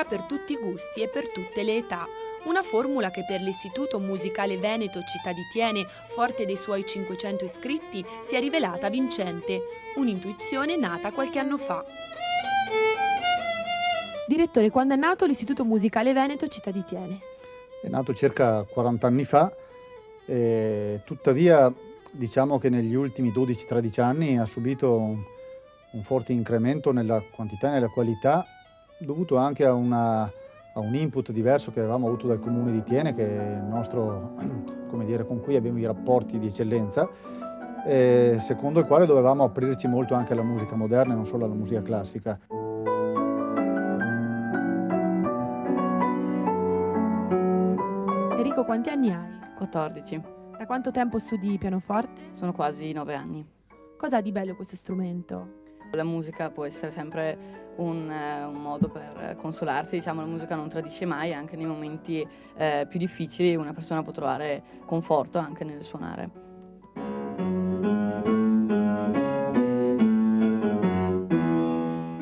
musica per tutti i gusti e per tutte le età. Una formula che per l'Istituto Musicale Veneto Città di Tiene, forte dei suoi 500 iscritti, si è rivelata vincente. Un'intuizione nata qualche anno fa. Direttore, quando è nato l'Istituto Musicale Veneto Città di Tiene? È nato circa 40 anni fa, tuttavia diciamo che negli ultimi 12-13 anni ha subito un forte incremento nella quantità e nella qualità, dovuto anche a un input diverso che avevamo avuto dal Comune di Tiene, che è il nostro, come dire, con cui abbiamo i rapporti di eccellenza, secondo il quale dovevamo aprirci molto anche alla musica moderna e non solo alla musica classica. Enrico, quanti anni hai? 14. Da quanto tempo studi pianoforte? Sono quasi 9 anni. Cosa ha di bello questo strumento? La musica può essere sempre un modo per consolarsi, diciamo, la musica non tradisce mai, anche nei momenti più difficili una persona può trovare conforto anche nel suonare.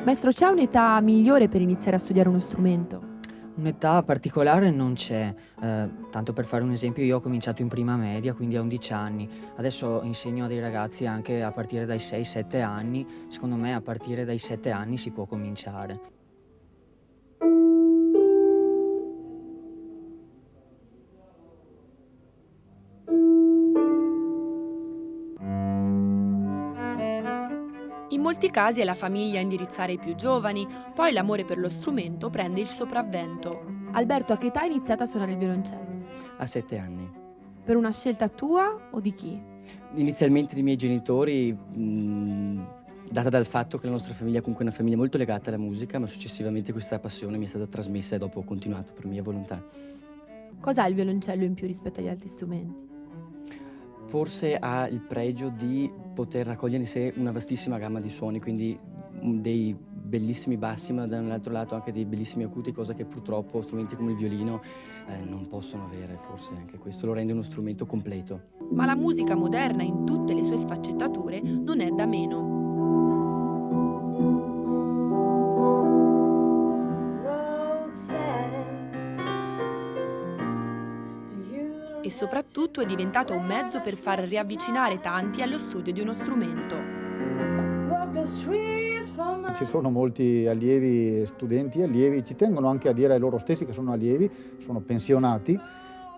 Maestro, c'è un'età migliore per iniziare a studiare uno strumento? Un'età particolare non c'è, tanto per fare un esempio io ho cominciato in prima media, quindi a 11 anni, adesso insegno a dei ragazzi anche a partire dai 6-7 anni, secondo me a partire dai 7 anni si può cominciare. In molti casi è la famiglia a indirizzare i più giovani, poi l'amore per lo strumento prende il sopravvento. Alberto, a che età hai iniziato a suonare il violoncello? A 7 anni. Per una scelta tua o di chi? Inizialmente dei miei genitori, data dal fatto che la nostra famiglia comunque è una famiglia molto legata alla musica, ma successivamente questa passione mi è stata trasmessa e dopo ho continuato per mia volontà. Cos'ha il violoncello in più rispetto agli altri strumenti? Forse ha il pregio di poter raccogliere in sé una vastissima gamma di suoni, quindi dei bellissimi bassi, ma dall'altro lato anche dei bellissimi acuti, cosa che purtroppo strumenti come il violino non possono avere, forse anche questo lo rende uno strumento completo. Ma la musica moderna in tutte le sue sfaccettature non è da meno. E soprattutto è diventato un mezzo per far riavvicinare tanti allo studio di uno strumento. Ci sono molti allievi, studenti allievi, ci tengono anche a dire ai loro stessi che sono allievi, sono pensionati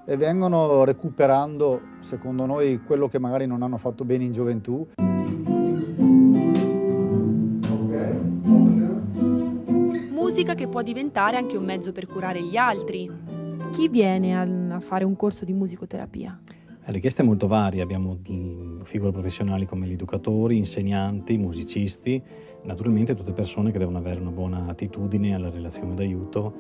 e vengono recuperando, secondo noi, quello che magari non hanno fatto bene in gioventù. Musica che può diventare anche un mezzo per curare gli altri. Chi viene a fare un corso di musicoterapia? La richiesta è molto varia, abbiamo figure professionali come gli educatori, insegnanti, musicisti, naturalmente tutte persone che devono avere una buona attitudine alla relazione d'aiuto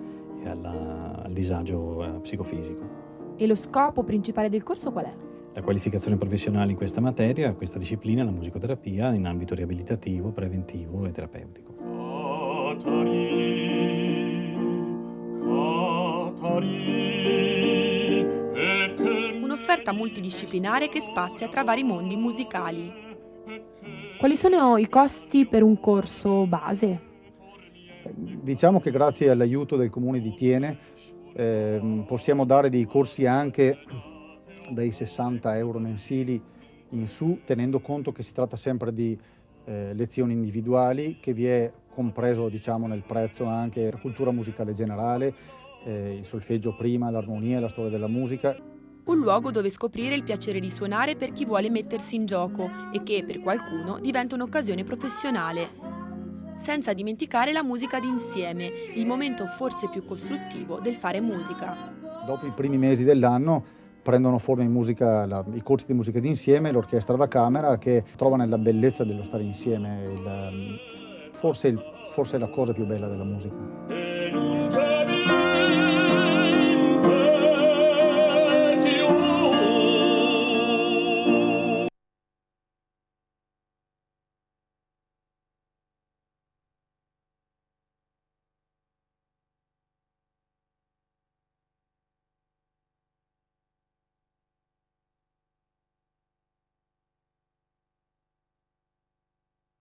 e al disagio psicofisico. E lo scopo principale del corso qual è? La qualificazione professionale in questa materia, questa disciplina è la musicoterapia in ambito riabilitativo, preventivo e terapeutico. Un'offerta multidisciplinare che spazia tra vari mondi musicali. Quali sono i costi per un corso base? Diciamo che grazie all'aiuto del Comune di Tiene possiamo dare dei corsi anche dai 60 euro mensili in su, tenendo conto che si tratta sempre di lezioni individuali, che vi è compreso, diciamo, nel prezzo anche la cultura musicale generale, il solfeggio prima, l'armonia, la storia della musica. Un luogo dove scoprire il piacere di suonare per chi vuole mettersi in gioco e che, per qualcuno, diventa un'occasione professionale. Senza dimenticare la musica d'insieme, il momento forse più costruttivo del fare musica. Dopo i primi mesi dell'anno prendono forma in musica i corsi di musica d'insieme, l'orchestra da camera che trova nella bellezza dello stare insieme, forse è la cosa più bella della musica.